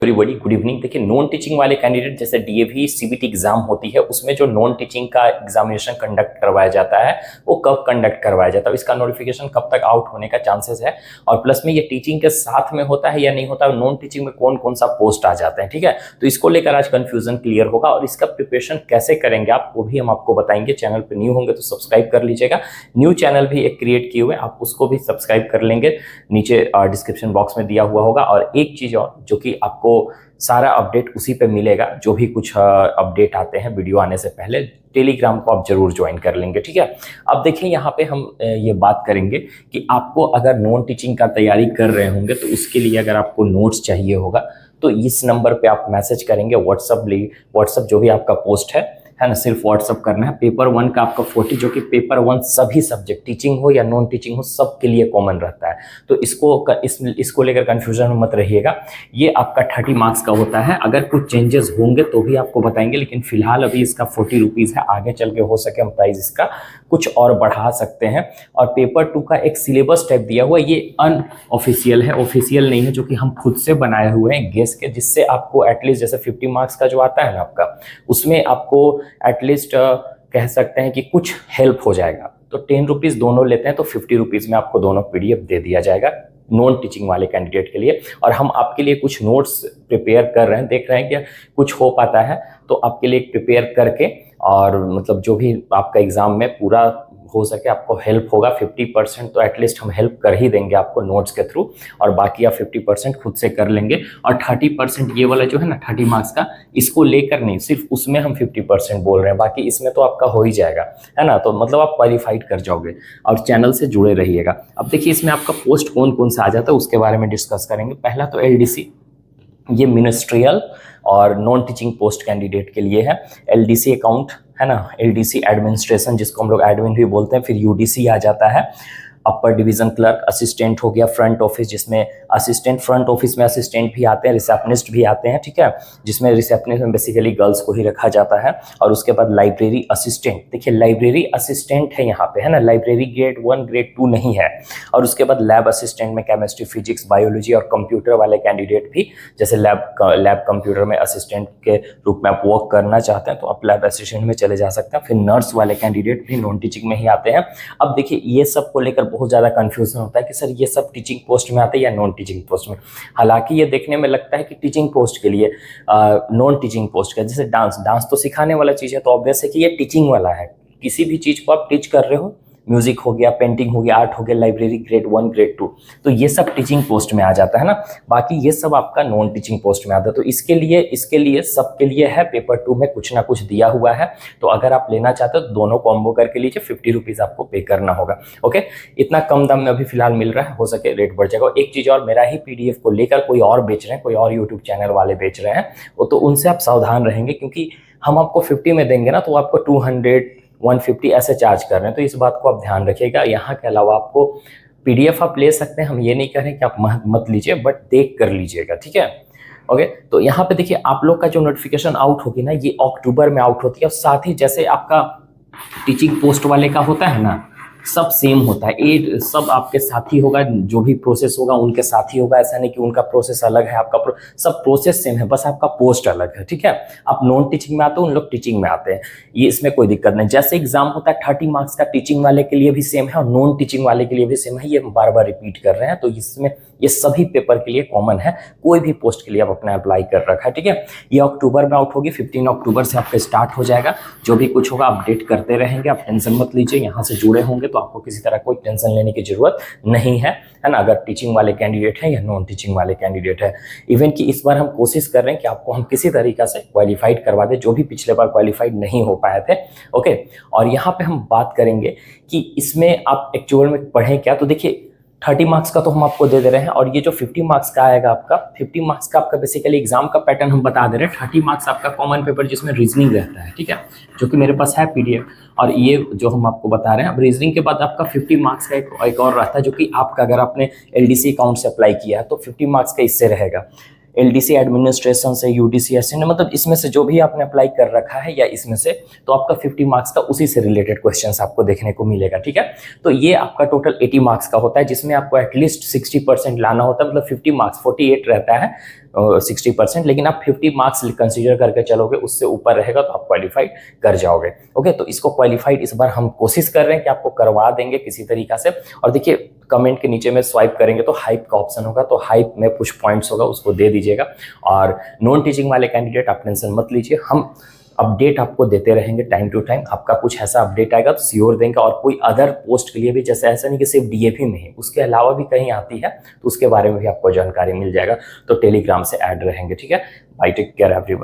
Everybody good evening. देखिए, non teaching वाले candidate जैसे डीएवी सीबीटी एग्जाम होती है, उसमें जो नॉन टीचिंग का एग्जामिनेशन कंडक्ट करवाया जाता है वो कब कंडक्ट करवाया जाता है, इसका नोटिफिकेशन कब तक आउट होने का चांसेस है, और प्लस में ये टीचिंग के साथ में होता है या नहीं होता है, नॉन टीचिंग में कौन कौन सा पोस्ट आ जाते हैं। ठीक है, तो इसको लेकर आज कंफ्यूजन क्लियर होगा और इसका प्रिपरेशन कैसे करेंगे आप वो भी हम आपको बताएंगे। चैनल पर न्यू होंगे तो सब्सक्राइब कर लीजिएगा, न्यू चैनल भी एक क्रिएट किए हुए आप उसको भी सब्सक्राइब कर लेंगे, नीचे डिस्क्रिप्शन बॉक्स में दिया हुआ होगा। और एक चीज और जो कि आपको सारा अपडेट उसी पे मिलेगा, जो भी कुछ अपडेट आते हैं वीडियो आने से पहले, टेलीग्राम को आप जरूर ज्वाइन कर लेंगे। ठीक है, अब देखिए यहाँ पे हम ये बात करेंगे कि आपको अगर नॉन टीचिंग का तैयारी कर रहे होंगे तो उसके लिए अगर आपको नोट्स चाहिए होगा तो इस नंबर पे आप मैसेज करेंगे, व्हाट्सअप जो भी आपका पोस्ट है ना, सिर्फ व्हाट्सअप करना है। पेपर 1 का आपका 40, जो कि पेपर 1 सभी सब्जेक्ट टीचिंग हो या नॉन टीचिंग हो सब के लिए कॉमन रहता है, तो इसको लेकर कंफ्यूजन में मत रहिएगा। ये आपका 30 मार्क्स का होता है, अगर कुछ चेंजेस होंगे तो भी आपको बताएंगे, लेकिन फिलहाल अभी इसका 40 रुपीज़ है, आगे चल के हो सके हम प्राइस इसका कुछ और बढ़ा सकते हैं। और पेपर 2 का एक सिलेबस टाइप दिया हुआ है, ये अनऑफिशियल है, ऑफिशियल नहीं है, जो कि हम खुद से बनाए हुए हैं गेस के, जिससे आपको एटलीस्ट जैसे 50 मार्क्स का जो आता है ना आपका, उसमें आपको एटलीस्ट कह सकते हैं कि कुछ हेल्प हो जाएगा। तो 10 रुपीज़ दोनों लेते हैं तो 50 रुपीज़ में आपको दोनों पीडीएफ दे दिया जाएगा नॉन टीचिंग वाले कैंडिडेट के लिए। और हम आपके लिए कुछ नोट्स प्रिपेयर कर रहे हैं, देख रहे हैं कि कुछ हो पाता है तो आपके लिए प्रिपेयर करके, और मतलब जो भी आपका एग्जाम में पूरा हो सके आपको हेल्प होगा। 50% तो एटलीस्ट हम हेल्प कर ही देंगे आपको नोट्स के थ्रू, और बाकी आप 50% खुद से कर लेंगे। और 30% ये वाला जो है ना 30 मार्क्स का, इसको लेकर नहीं, सिर्फ उसमें हम 50% बोल रहे हैं, बाकी इसमें तो आपका हो ही जाएगा, है ना। तो मतलब आप क्वालिफाइड कर जाओगे, और चैनल से जुड़े रहिएगा। अब देखिए इसमें आपका पोस्ट कौन कौन सा आ जाता है उसके बारे में डिस्कस करेंगे। पहला तो एलडीसी, ये मिनिस्ट्रियल और नॉन टीचिंग पोस्ट कैंडिडेट के लिए है। एलडीसी अकाउंट है ना, एलडीसी एडमिनिस्ट्रेशन जिसको हम लोग एडमिन भी बोलते हैं, फिर यूडीसी आ जाता है, अपर डिवीजन क्लर्क, असिस्टेंट हो गया, फ्रंट ऑफिस जिसमें असिस्टेंट, फ्रंट ऑफिस में असिस्टेंट भी आते हैं, रिसेप्शनिस्ट भी आते हैं। ठीक है, जिसमें रिसेप्शनिस्ट में बेसिकली गर्ल्स को ही रखा जाता है। और उसके बाद लाइब्रेरी असिस्टेंट, देखिए लाइब्रेरी असिस्टेंट है यहाँ पे, है ना, लाइब्रेरी ग्रेड 1 ग्रेड 2 नहीं है। और उसके बाद लैब असिस्टेंट में केमिस्ट्री, फिजिक्स, बायोलॉजी और कंप्यूटर वाले कैंडिडेट भी, जैसे लैब कंप्यूटर में असिस्टेंट के रूप में आप वर्क करना चाहते हैं तो आप लैब असिस्टेंट में चले जा सकते हैं। फिर नर्स वाले कैंडिडेट भी नॉन टीचिंग में ही आते हैं। अब देखिए ये सब को लेकर बहुत ज़्यादा कंफ्यूजन होता है कि सर ये सब टीचिंग पोस्ट में आते हैं या नॉन टीचिंग पोस्ट में। हालांकि ये देखने में लगता है कि टीचिंग पोस्ट के लिए, नॉन टीचिंग पोस्ट का, जैसे डांस तो सिखाने वाला चीज़ है, तो ऑब्वियस है कि ये टीचिंग वाला है। किसी भी चीज़ को आप टीच कर रहे हो, म्यूजिक हो गया, पेंटिंग हो गया, आर्ट हो गया, लाइब्रेरी ग्रेड 1 ग्रेड 2, तो ये सब टीचिंग पोस्ट में आ जाता है ना। बाकी ये सब आपका नॉन टीचिंग पोस्ट में आता है। तो इसके लिए सबके लिए है, पेपर 2 में कुछ ना कुछ दिया हुआ है। तो अगर आप लेना चाहते हो तो दोनों कॉम्बो करके लीजिए, 50 रुपीज़ आपको पे करना होगा। ओके, इतना कम दाम में अभी फिलहाल मिल रहा है, हो सके रेट बढ़ जाएगा। एक चीज़ और, मेरा ही पीडीएफ को लेकर कोई और बेच रहे हैं, कोई और यूट्यूब चैनल वाले बेच रहे हैं, वो तो उनसे आप सावधान रहेंगे, क्योंकि हम आपको 50 में देंगे ना तो आपको 200 150 ऐसे चार्ज कर रहे हैं। तो इस बात को आप ध्यान रखिएगा। यहाँ के अलावा आपको पीडीएफ आप ले सकते हैं, हम ये नहीं कह रहे कि आप मत लीजिए, बट देख कर लीजिएगा। ठीक है, ओके। तो यहाँ पे देखिए आप लोग का जो नोटिफिकेशन आउट होगी ना, ये अक्टूबर में आउट होती है। और साथ ही जैसे आपका टीचिंग पोस्ट वाले का होता है ना, सब सेम होता है, ये सब आपके साथ ही होगा, जो भी प्रोसेस होगा उनके साथ ही होगा। ऐसा नहीं कि उनका प्रोसेस अलग है, आपका सब प्रोसेस सेम है, बस आपका पोस्ट अलग है। ठीक है, आप नॉन टीचिंग में आते हो, उन लोग टीचिंग में आते हैं, ये इसमें कोई दिक्कत नहीं। जैसे एग्जाम होता है 30 मार्क्स का, टीचिंग वाले के लिए भी सेम है और नॉन टीचिंग वाले के लिए भी सेम है, ये बार बार रिपीट कर रहे हैं। तो इसमें ये सभी पेपर के लिए कॉमन है, कोई भी पोस्ट के लिए आप अपना अप्लाई कर रखा है। ठीक है, ये अक्टूबर में आउट होगी, 15 अक्टूबर से आपका स्टार्ट हो जाएगा। जो भी कुछ होगा अपडेट करते रहेंगे, आप टेंशन मत लीजिए। यहाँ से जुड़े होंगे तो आपको किसी तरह कोई टेंशन लेने की जरूरत नहीं है ना, अगर टीचिंग वाले कैंडिडेट हैं या नॉन टीचिंग वाले कैंडिडेट है। इवन कि इस बार हम कोशिश कर रहे हैं कि आपको हम किसी तरीका से क्वालिफाइड करवा दें, जो भी पिछले बार क्वालिफाइड नहीं हो पाए थे। ओके, और यहाँ पे हम बात करेंगे कि इसमें आप एक्चुअल में पढ़ें क्या। तो देखिए 30 मार्क्स का तो हम आपको दे दे रहे हैं, और ये जो 50 मार्क्स का आएगा आपका, 50 मार्क्स का आपका बेसिकली एग्जाम का पैटर्न हम बता दे रहे हैं। 30 मार्क्स आपका कॉमन पेपर जिसमें रीजनिंग रहता है, ठीक है, जो कि मेरे पास है पीडीएफ, और ये जो हम आपको बता रहे हैं। अब रीजनिंग के बाद आपका 50 मार्क्स का एक और रहता है, जो कि आपका अगर आपने एलडीसी अकाउंट से अप्लाई किया है तो 50 मार्क्स का इससे रहेगा। एलडीसी एडमिनिस्ट्रेशन से, यूडीसीएस ने, मतलब इसमें से जो भी आपने अप्लाई कर रखा है या इसमें से, तो आपका 50 मार्क्स का उसी से रिलेटेड क्वेश्चंस आपको देखने को मिलेगा, ठीक है। तो ये आपका टोटल 80 मार्क्स का होता है, जिसमें आपको एटलीस्ट 60% लाना होता है, मतलब 50 मार्क्स 48 रहता है 60%, लेकिन आप 50 मार्क्स कंसीडर करके चलोगे, उससे ऊपर रहेगा तो आप क्वालिफाइड कर जाओगे। ओके, तो इसको क्वालिफाइड इस बार हम कोशिश कर रहे हैं कि आपको करवा देंगे किसी तरीका से। और देखिए कमेंट के नीचे में स्वाइप करेंगे तो हाइप का ऑप्शन होगा, तो हाइप में कुछ पॉइंट्स होगा, उसको दे दीजिएगा। और नॉन टीचिंग वाले कैंडिडेट आप टेंशन मत लीजिए, हम अपडेट आपको देते रहेंगे टाइम टू टाइम। आपका कुछ ऐसा अपडेट आएगा तो श्योर देंगे। और कोई अदर पोस्ट के लिए भी, जैसे ऐसा नहीं कि सिर्फ डीएवी में ही, उसके अलावा भी कहीं आती है तो उसके बारे में भी आपको जानकारी मिल जाएगा। तो टेलीग्राम से ऐड रहेंगे, ठीक है। Bye, take care everyone.